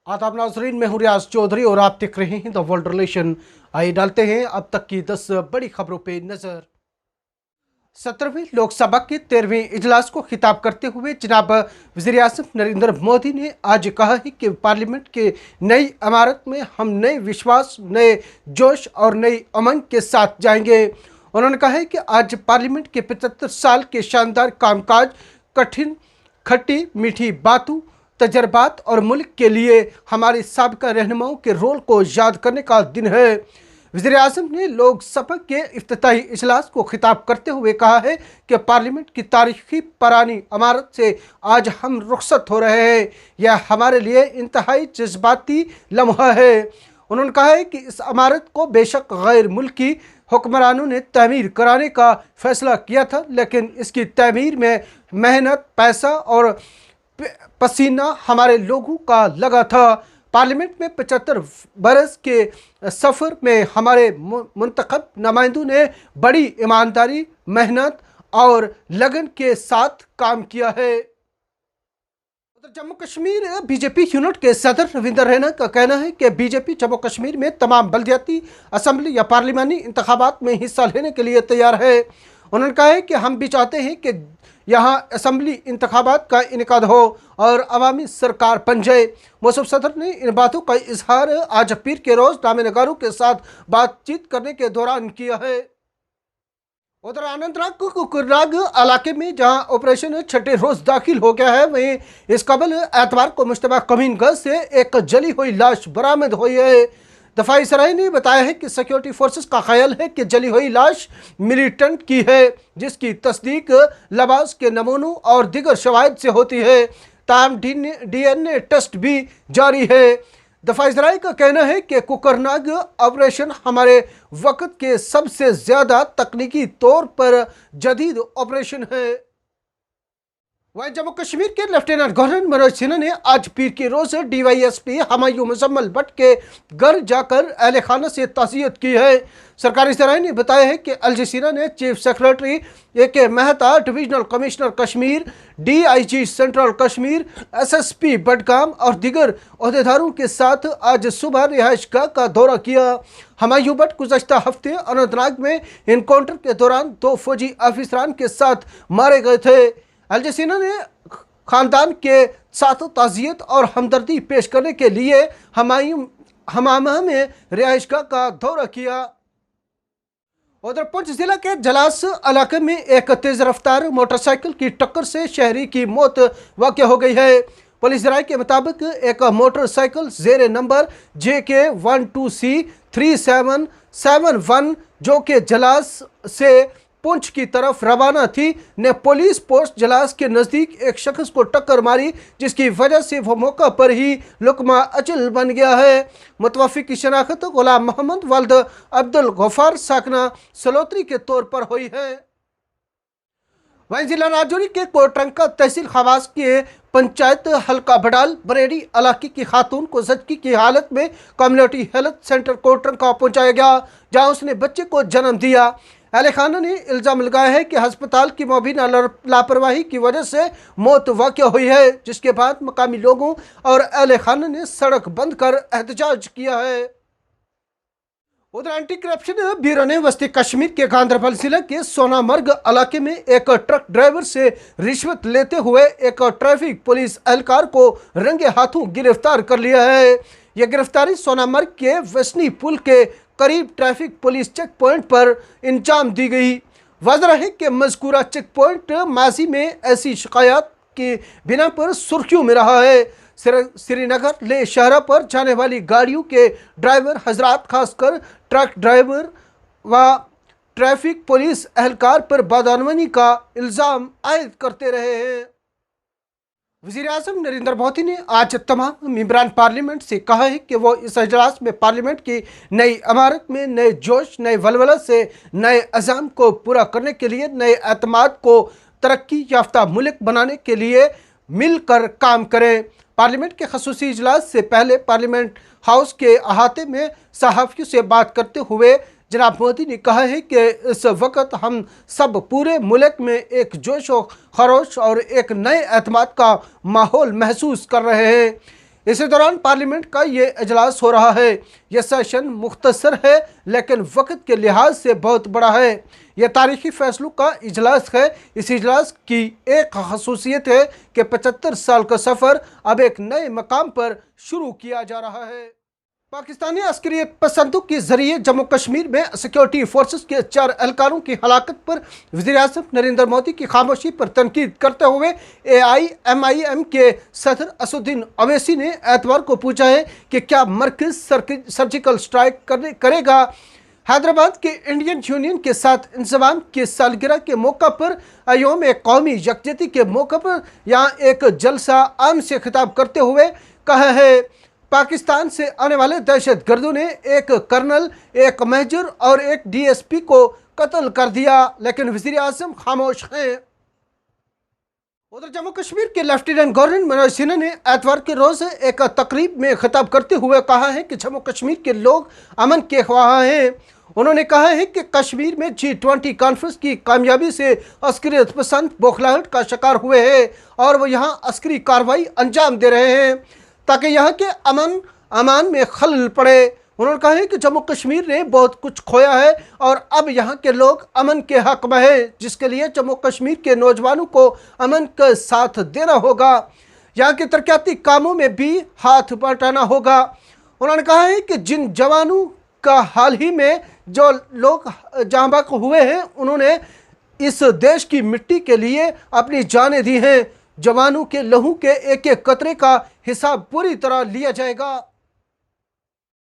आदाब नाजरीन, मैं हूं रियाज चौधरी और आप देख रहे हैं द वर्ल्ड रिलेशन। आइए डालते हैं अब तक की 10 बड़ी खबरों पे नजर। 17वें लोकसभा के 13वें इजलास को खिताब करते हुए जनाब वज़ीर आज़म नरेंद्र मोदी ने आज कहा है कि पार्लियामेंट के नई इमारत में हम नए विश्वास, नए जोश और नई उमंग के साथ जाएंगे। उन्होंने कहा है कि आज पार्लियामेंट के 75 साल के शानदार कामकाज, कठिन खट्टी मीठी बातों, तजर्बात और मुल्क के लिए हमारे साबिका रहनुमाओं के रोल को याद करने का दिन है। वज़ीर आज़म ने लोकसभा के इफ्तिताही इजलास को खिताब करते हुए कहा है कि पार्लियामेंट की तारीखी पुरानी इमारत से आज हम रुखसत हो रहे हैं। यह हमारे लिए इंतहाई जज्बाती लम्हा है। उन्होंने कहा है कि इस इमारत को बेशक गैर मुल्की हुक्मरानों ने तमीर कराने का फैसला किया था, लेकिन इसकी तमीर में मेहनत, पैसा और पसीना हमारे लोगों का लगा था। पार्लियामेंट में 75 बरस के सफ़र में हमारे मुंतखब नुमाइंदों ने बड़ी ईमानदारी, मेहनत और लगन के साथ काम किया है। जम्मू कश्मीर बीजेपी यूनिट के सदर रविंदर रैना का कहना है कि बीजेपी जम्मू कश्मीर में तमाम बल्दियाती, असम्बली या पार्लिमानी इंतखाबात में हिस्सा लेने के लिए तैयार है। उन्होंने कहा है कि हम भी चाहते हैं कि यहाँ असम्बली इंतखाबात का इनेकाद हो और अवामी सरकार बन जाए। मौसूफ सदर ने इन बातों का इजहार आज पीर के रोज़ नामे-नगारों के साथ बातचीत करने के दौरान किया है। उधर अनंतनाग कुकरनाग इलाके में जहां ऑपरेशन छठे रोज दाखिल हो गया है, वहीं इस कबल एतवार को मुश्तबा कमीनगंज से एक जली हुई लाश बरामद हुई है। दफाई सराय ने बताया है कि सिक्योरिटी फोर्सेस का ख्याल है कि जली हुई लाश मिलिटेंट की है, जिसकी तस्दीक लबास के नमूनों और दिगर शवाहिद से होती है। ताहम DNA टेस्ट भी जारी है। दफाई सराय का कहना है कि कुकरनाग ऑपरेशन हमारे वक्त के सबसे ज़्यादा तकनीकी तौर पर जदीद ऑपरेशन है। वहीं जम्मू कश्मीर के लेफ्टिनेंट गवर्नर मनोज सिन्हा ने आज पीर के रोज़ DYSP हमायूं मुजम्मल भट्ट के घर जाकर अहले खाना से ताज़ियत की है। सरकारी सराय ने बताया है कि अलजसीरा ने chief secretary AK Mehta, divisional commissioner Kashmir, DIG central Kashmir, SSP Budgam और दिगर अहदेदारों के साथ आज सुबह रिहाइशगाह का दौरा किया। हमायूं भट्ट गुज़श्ता हफ्ते अनंतनाग में इनकाउंटर के दौरान 2 फौजी ऑफिसरान के साथ मारे गए थे। अलजसीरा ने ख़ानदान के साथ ताज़ियत और हमदर्दी पेश करने के लिए हमामा में रिहाइशगाह का दौरा किया। उधर पुंछ जिला के जलास इलाके में एक तेज़ रफ्तार मोटरसाइकिल की टक्कर से शहरी की मौत वाक़या हो गई है। पुलिस राय के मुताबिक एक मोटरसाइकिल ज़ेर नंबर JK 12C 3771 जो कि जलास से पुंछ की तरफ रवाना थी, ने पुलिस पोस्ट जलास के नज़दीक एक शख्स को टक्कर मारी, जिसकी वजह से वो मौका पर ही लुकमा अचल बन गया है। मुतवफ़ी की शनाख्त गुलाम मोहम्मद वल्द अब्दुल गफ़ार साकना सलोत्री के तौर पर हुई है। वहीं जिला राजौरी के कोटरंका तहसील खवास के पंचायत हल्का बडाल बरेडी इलाके की खातून को ज़चगी की हालत में कम्युनिटी हेल्थ सेंटर कोटरंका पहुंचाया गया, जहां उसने बच्चे को जन्म दिया। अहले खाना ने इल्ज़ाम लगाया है कि अस्पताल की मुबीना लापरवाही की वजह से मौत वाक़या हुई है, जिसके बाद मकामी लोगों और अहले खाना ने सड़क बंद कर एहतजाज किया है। उधर एंटी करप्शन ब्यूरो ने वस्ती कश्मीर के गांधरबल जिले के सोनामर्ग इलाके में एक ट्रक ड्राइवर से रिश्वत लेते हुए एक ट्रैफिक पुलिस एहलकार को रंगे हाथों गिरफ्तार कर लिया है। यह गिरफ्तारी सोनामर्ग के वसनी पुल के करीब ट्रैफिक पुलिस चेक पॉइंट पर अंजाम दी गई। वाज़ेह है कि मज़कूरा चेक पॉइंट माजी में ऐसी शिकायत की बिना पर सुर्खियों में रहा है। श्रीनगर ले शहर पर जाने वाली गाड़ियों के ड्राइवर हजरात, खासकर ट्रक ड्राइवर व ट्रैफिक पुलिस एहलकार पर बदअमनी का इल्ज़ाम आयद करते रहे हैं। वज़ीर आज़म नरेंद्र मोदी ने आज तमाम मेंबरान पार्लियामेंट से कहा है कि वो इस इजलास में पार्लियामेंट की नई इमारत में नए जोश, नए वलवला से नए अज़ाम को पूरा करने के लिए, नए एतमाद को तरक्की याफ्ता मुल्क बनाने के लिए मिलकर काम करें। पार्लियामेंट के खसूसी इजलास से पहले पार्लियामेंट हाउस के अहाते में सहाफ़ियों से बात करते हुए जनाब मोदी ने कहा है कि इस वक्त हम सब पूरे मुल्क में एक जोश व खरोश और एक नए एतमाद का माहौल महसूस कर रहे हैं। इसी दौरान पार्लियामेंट का ये इजलास हो रहा है। यह सेशन मुख्तसर है लेकिन वक्त के लिहाज से बहुत बड़ा है। यह तारीखी फैसलों का इजलास है। इस इजलास की एक खसूसियत है कि 75 साल का सफ़र अब एक नए मकाम पर शुरू किया जा रहा है। पाकिस्तानी अस्करी पसंदों के जरिए जम्मू कश्मीर में सिक्योरिटी फोर्सेस के 4 एहलकारों की हलाकत पर वज़ीर-ए-आज़म नरेंद्र मोदी की खामोशी पर तनकीद करते हुए AIMIM के सदर असदुद्दीन ओवैसी ने एतवार को पूछा है कि क्या मरकज़ सर्जिकल स्ट्राइक करेगा। हैदराबाद के इंडियन यूनियन के साथ इंज़माम के सालगिरह के मौका पर यौम कौमी यकजहती के मौके पर यहाँ एक जलसा आम से खिताब करते हुए कहा है, पाकिस्तान से आने वाले दहशतगर्दों ने एक कर्नल, एक मेजर और एक DSP को कत्ल कर दिया, लेकिन वज़ीर-ए-आज़म खामोश हैं। उधर जम्मू कश्मीर के लेफ्टिनेंट गवर्नर मनोज सिन्हा ने एतवार के रोज़ एक तकरीब में खिताब करते हुए कहा है कि जम्मू कश्मीर के लोग अमन के ख्वाह हैं। उन्होंने कहा है कि कश्मीर में G20 कॉन्फ्रेंस की कामयाबी से अस्करी पसंद बौखलाहट का शिकार हुए हैं और वो यहाँ अस्करी कार्रवाई अंजाम दे रहे हैं ताकि यहाँ के अमान में खलल पड़े। उन्होंने कहा है कि जम्मू कश्मीर ने बहुत कुछ खोया है और अब यहाँ के लोग अमन के हक में हैं, जिसके लिए जम्मू कश्मीर के नौजवानों को अमन का साथ देना होगा। यहाँ के तरक्याती कामों में भी हाथ बटाना होगा। उन्होंने कहा है कि जिन जवानों का हाल ही में जो लोग जाँ बहक हुए हैं, उन्होंने इस देश की मिट्टी के लिए अपनी जानें दी हैं। जवानों के लहू के एक एक कतरे का हिसाब पूरी तरह लिया जाएगा।